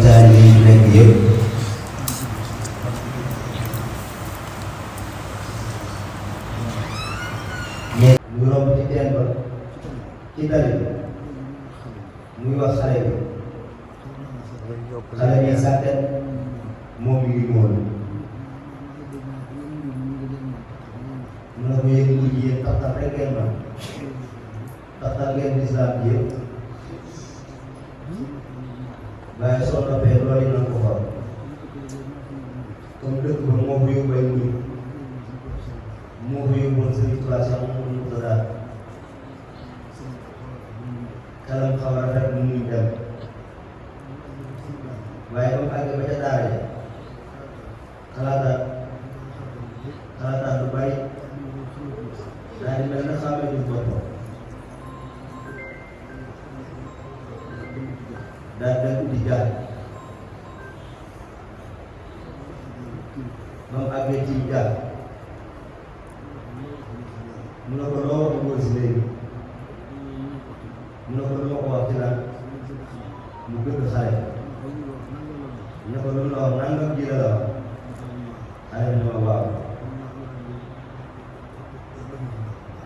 taalibe yi fi nekk yëpp mais ñu romb ci teen ba ci tali bi muy wax xale bi xale bi sàkket moom mi ngi mool mu ne ko yéen ñi yéen taxtal rek ngeen man taxtal ngeen lislaam bi yëpp waaye soo noppee loolu yi nan ko xool comme dëkk ba moo ko yóbbay muy moo ko yóbboon sëriñ Tuubaa sax moom mu ko daal xelam xaw a rafet mu muy dem waaye ba mu àggee ba ca daara ja xalaataat lu bari daal di mel na xamee du boppam daal dem uti jàng ba mu àggee ci jàng mu ne ko loo wax góor si léegi mu ne ko lu ma ko wax ci lan mu gëdd xale ne ko lu mu la wax nangam ji la wax xale bi ne ma waaw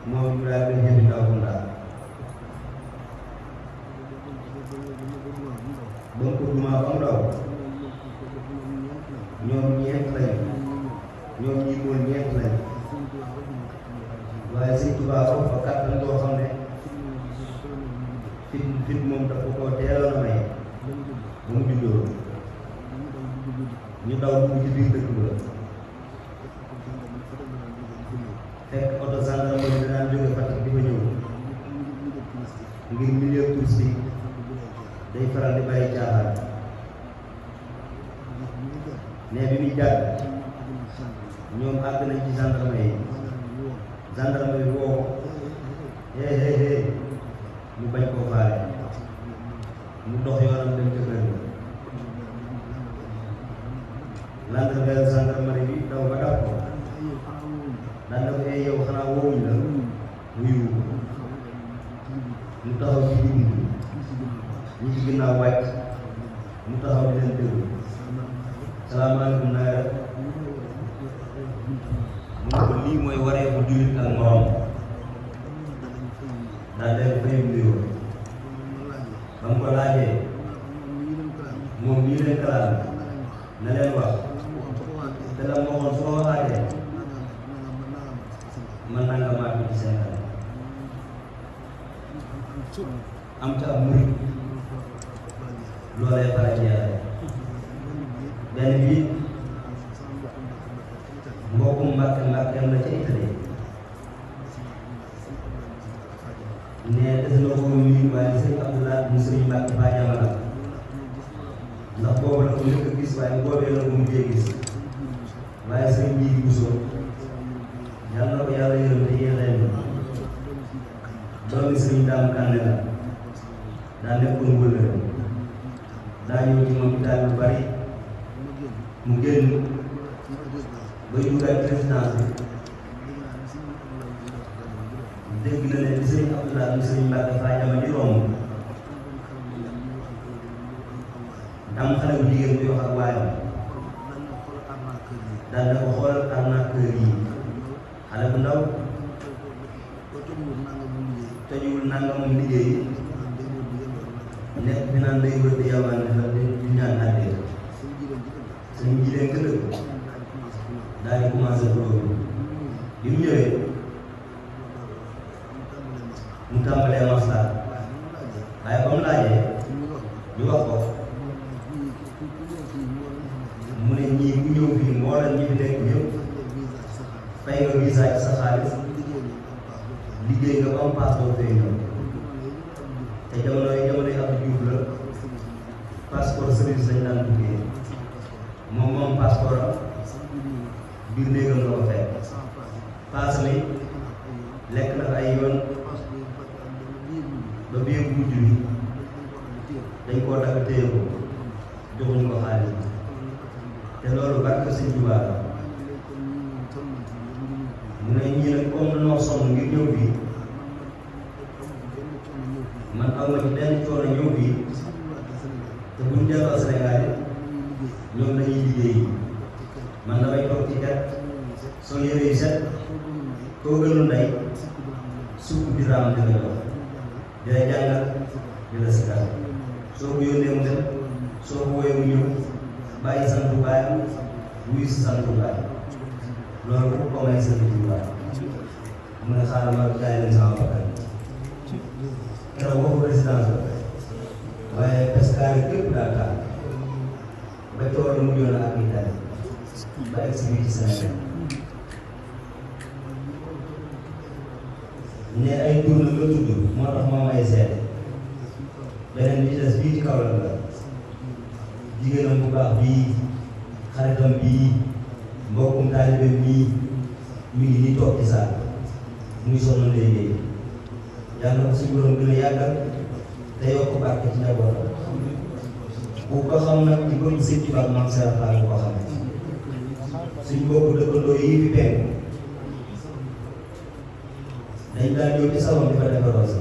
moom ñu daal di jëndi ndaw bu ndaw ba mu ko dumaa ba mu daw ñoom ñeent lañu ñoom ñi mool ñeent lañu waaye Sëñ Tuubaa ko fa kàttan boo xam ne fit moom dafa ko teeloon a may ba mu juddoo ñu daw dugg ci biir dëkk ba fekk oto gendarmerie danaan jóge Fatick di fa ñëw ngir milieu touristique day faral di bàyyi caaxaan ne bi muy jàdd ñoom àgg nañ ci gendarmerie woo mu bañ koo faale mu dox yoonam dem ca kër ga gendarmerie bi daw ba daf ko daan na ko yow xanaa woowuñ la wuyu mu taxaw ci digg ñi ci ginnaaw wàcc mu taxaw di leen déglu salaamaaleykum na nga def mu ne ko lii mooy waree bu jullit ak morom daal day fayam nuyoo ba mu ko laajee moom mii leen kalaat na leen wax te la ma waxoon su ma waxaatee man nanga maa ko ci seen am ca ab murit loolee pare ci yàlla benn bi mbokkum Mbàkke Mbàkkeem la ca Italie ne des na ko nuyu waaye sëñ Abdoulaye mu sëñ Mbàkke ba jamana ndax boobu la ko njëkk a gis waaye boobee la ko mujjee gis waaye sëñ bii Bousso yàlla na ko yàlla yërëm te yéexee ñu doomi sëñ Daam Kànne la daa nekkoon wëllëre daa ñëw ci moom Italie bu bari mu génn bay dugaay présidence bi dégg na ne di sëñ Abdoulaye mu sëñ Mbàkke faa jama di romb am xale bu jigéen bi wax ak waayam daal na ko xoolal arnaqueur yi xale bu ndaw tojuwul nangamam liggéey nekk fi naan day wër di yawaan dafa di ñaan àddee sëñ ji leen gën a daal di commencé loolu bi mu ñëwee mu tàmbalee maslaa waaye ba mu laajee ñu wax ko mu ne ñii bu ñëw fii mboolem ñi fi nekk ñëpp fay nga visa ci sa xaalis liggéey nga ba am passeport fay ñëw te jamono yi Abdou Diouf la passeport service lañ daan duggee moom passeport am biir néegam la ko fekk paas mi lekk na ay yoon ba biir mujj bi dañ koo dagg téye ko joxuñ ko xaalis te loolu barke Sëñ Tuubaa mu ne ñii nag comme dañoo sonn ngir ñëw fii man aw ma ci benn coono ñëw fii te buñ delloo Sénégal ñoom dañuy liggéey man damay toog ci kat sol yére yu set koo gënul ndey sukk bi raam di la jox di la jàngal di la sikar soo ko yónnee mu dem soo ko woyee mu ñëw bàyyi santu baayam wuyu si santu baayam loolu ko may sëriñ Tuubaa mu ne xaaral ma jaay leen sama bakkan keroog waxu résidence la waaye pescaari képp daa taal ba coow lu mujjoon ak Italie ba egg si biir ci Sénégal ne ay tur la nga tudd moo tax moom ay seet beneen bi des bii ci kaw la jigéenam bu baax bii xaritam bii mbokkum taalibe mii mi ngi nii toog ci saal muy sonn liggéey yàlla ko suñu borom gën a yàggal te yokk barke ci njabootam bu ko xam nag ci bëgg sëñ Tuubaa ak Maam Seex Faal bu ko xam suñ bokk dëkkandoo yi fi penk dañ daan ñëw ci salon di fa defaroo si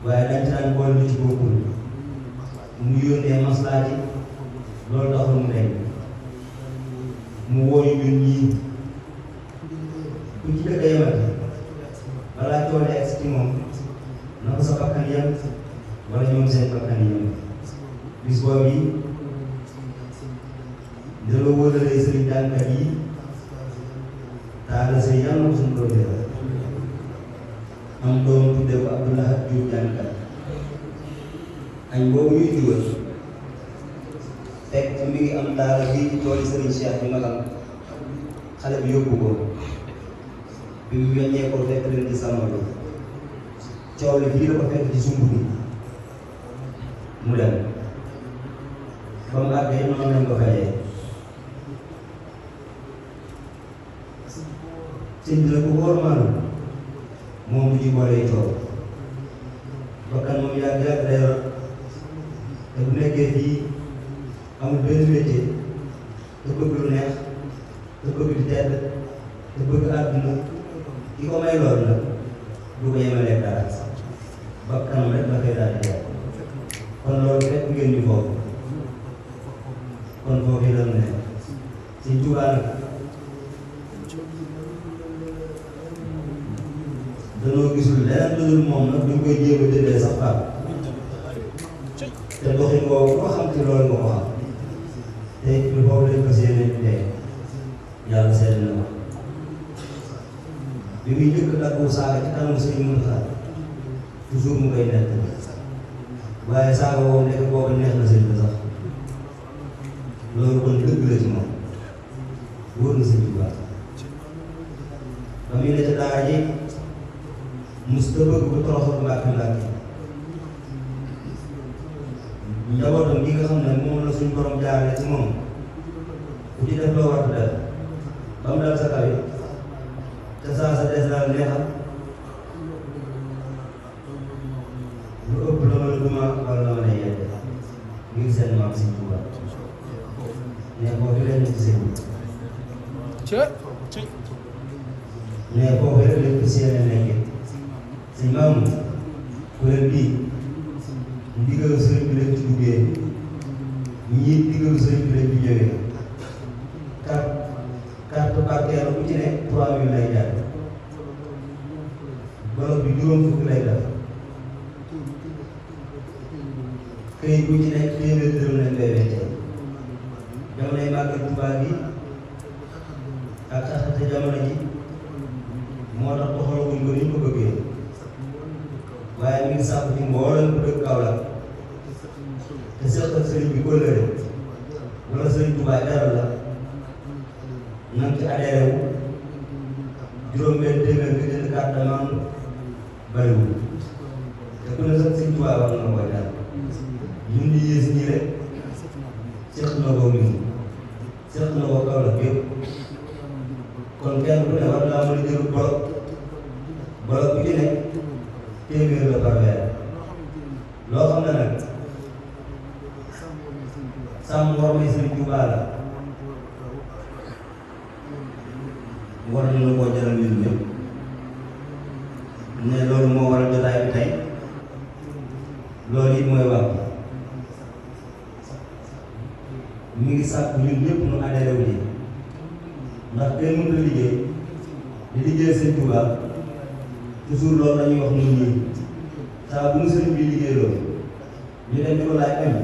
waaye dañ ci daan boole lu ci bokkul mu yónnee maslaa ji loolu taxul mu deñ mu wooyu ñun ñii ku ci dëkk yemati balaa coole egg ci moom na ko sa bakkan yem wala ñoom seen bakkan yem bis boobu yi dina wóolalee sëriñ jàngkat yi taala sëy yàlla na ko suñu doon am doom tudde ko Abdoulaye Diouf jàngkat añ boobu ñuy dugal fekk mi ngi am daara bii ci tooli sëriñ Cheikh bi magam xale bi yóbbu ko bi mu weññee ko fekk leen ci salon bi coow li fii la ko fekk ci sumb bi mu dem ba mu àggee noonu lañ ko fayee sëñ bi la ko wóor maanaam moom du ci boole coow bakkan moom yàgg day rot te bu nekkee fii amul benn métier te bëgg lu neex te bëgg di tedd te bëgg àdduna ki ko may loolu nag du ko yemalee dara bakkanam rek la koy daal di def kon loolu fekk ngeen ñu foofu kon foofu la mu ne Sëñ Tuubaa nag danoo gisul leneen lu dul moom nag duñ koy jéem a jëndee sax faam te doxin boobu ko xam ci loolu nga ko xam te it boobu lañ ko séenee di tey yàlla seet na ko bi muy njëkk daggu saaga ci kanamu Sëriñ Muntaxa toujours mu koy nett waaye saaga woowu nekk boobu neex na sëriñ bi sax loolu kon dëgg la ci moom wóor na Sëriñ Tuubaa ba muy ne ca daara ji mos ta bëgg bu toroxal Mbàkke Mbàkke njabootam gi nga xam ne moom la suñu borom jaarale ci moom ku ci def loo war a def ba mu dal sa kaw yi te saa sa des daal neexal lu ëpp la mën a duma wala la mën a yedd ngir seen maam Sëñ Tuubaa ne foofu leen ci seen ne foofu rek lañ ko séenee nekkee sëñ maamu kuréel bii ndigalu sëriñ bi lañ ci duggee ñii ndigalu sëriñ bi lañ ci jógee carte barkeelu bu ci ne 3000 lay jaar bolok bi juróom fukk lay def këyit bu ci nekk téeméer dërëm lañ koy weccee jamonoy màggal Tuubaa bi ak xaxate jamono ji moo tax doxalaguñ ko ni ñu ko bëggee waaye mi ngi sàpp ci mboolem bu dëkk Kaolack te seq ak sëriñ bi kóllëre wala sëriñ Tuubaa dara la nan ci adhéré wu juróom-benn téeméer nga jënd carte de membre bariwul te ku ne sax sëriñ Tuubaa war na koy daal ñun di yées ñii rek seq na ko ñun seq na ko Kaolack yëpp kon kenn ku ne war naa mën a jël bolok bu ci nekk téeméer la par weer loo xam ne nag sàmm war may Sëriñ Tuubaa la war nañu koo jaral ñun ñëpp ne loolu moo waral jotaay bi tey loolu it mooy wax mi ngi sàkk ñun ñëpp ñu adhéré wu ji ndax kenn mënut a liggéey di liggéey sëñ Touba toujours loolu la ñuy wax ñun ñii saa bu ñu sëñ bi liggéey loolu ñu dem di ko laaj am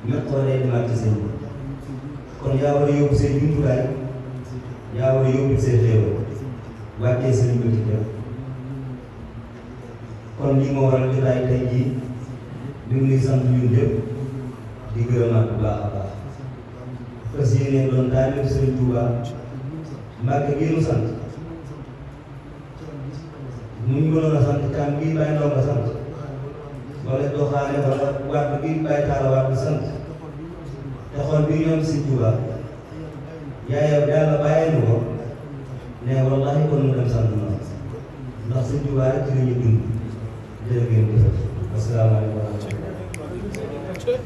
ñett ko day demaat ci sëñ bi kon yaa war a yóbbu seen jumtukaay yaa war a yóbbu seen xéewal wàccee sëñ bi ci def kon lii moo waral jotaay tey jii ñu ngi sant ñun ñëpp di gërëmaat bu baax a baax fas yéene doon daaneel Sëriñ Touba Mbàkke gi nu sant mu ñu mënoon a sant Caam bii Baye Ndonga sant wala doxaane wala waat bii Baye Taala waat bi sant te xool bi ñoom Sëriñ Touba yaay yàlla bàyyi nu ko ne wallahi kon mu dem sant noonu ndax Sëriñ Touba rek ci la ñu dund jërë ngeen jëf asalaamaaleykum wa rahmatulah